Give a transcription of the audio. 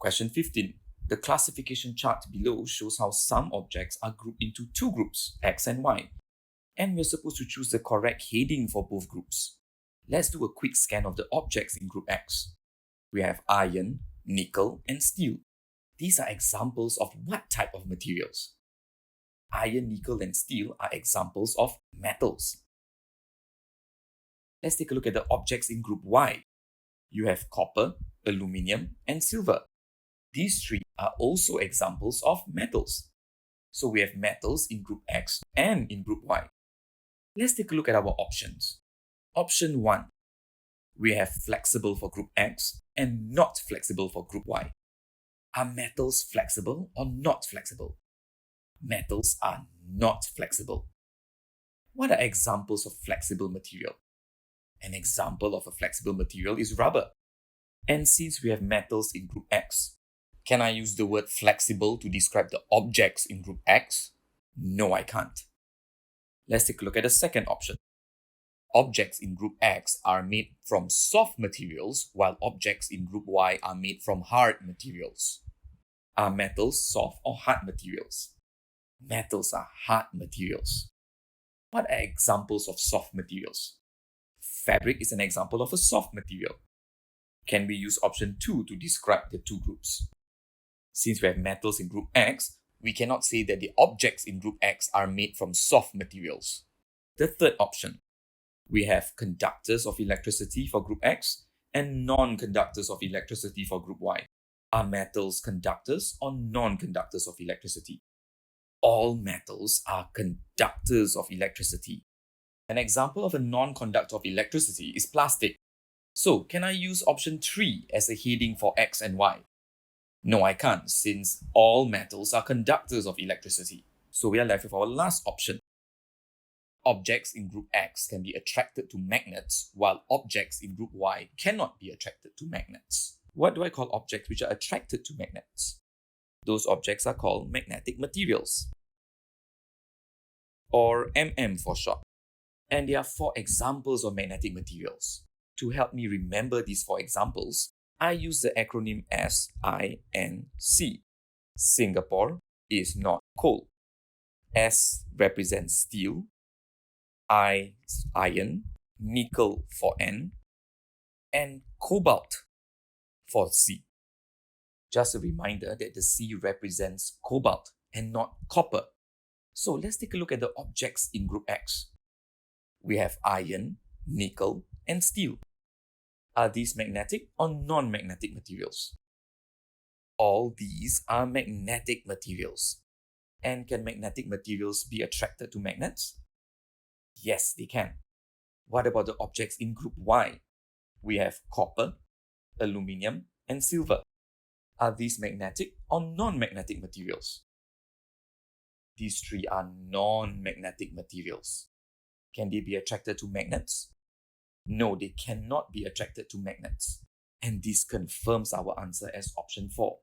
Question 15. The classification chart below shows how some objects are grouped into two groups, X and Y. And we're supposed to choose the correct heading for both groups. Let's do a quick scan of the objects in group X. We have iron, nickel, and steel. These are examples of what type of materials? Iron, nickel, and steel are examples of metals. Let's take a look at the objects in group Y. You have copper, aluminium, and silver. These three are also examples of metals. So we have metals in group X and in group Y. Let's take a look at our options. Option 1. We have flexible for group X and not flexible for group Y. Are metals flexible or not flexible? Metals are not flexible. What are examples of flexible material? An example of a flexible material is rubber. And since we have metals in group X, can I use the word flexible to describe the objects in group X? No, I can't. Let's take a look at the second option. Objects in group X are made from soft materials, while objects in group Y are made from hard materials. Are metals soft or hard materials? Metals are hard materials. What are examples of soft materials? Fabric is an example of a soft material. Can we use option 2 to describe the two groups? Since we have metals in group X, we cannot say that the objects in group X are made from soft materials. The third option. We have conductors of electricity for group X and non-conductors of electricity for group Y. Are metals conductors or non-conductors of electricity? All metals are conductors of electricity. An example of a non-conductor of electricity is plastic. So, can I use option 3 as a heading for X and Y? No, I can't, since all metals are conductors of electricity. So we are left with our last option. Objects in group X can be attracted to magnets, while objects in group Y cannot be attracted to magnets. What do I call objects which are attracted to magnets? Those objects are called magnetic materials, or MM for short. And there are 4 examples of magnetic materials. To help me remember these 4 examples, I use the acronym SINC. Singapore is not coal. S represents steel, I is iron, nickel for N, and cobalt for C. Just a reminder that the C represents cobalt and not copper. So let's take a look at the objects in group X. We have iron, nickel, and steel. Are these magnetic or non-magnetic materials? All these are magnetic materials. And can magnetic materials be attracted to magnets? Yes, they can. What about the objects in group Y? We have copper, aluminium, and silver. Are these magnetic or non-magnetic materials? These 3 are non-magnetic materials. Can they be attracted to magnets? No, they cannot be attracted to magnets. And this confirms our answer as option 4.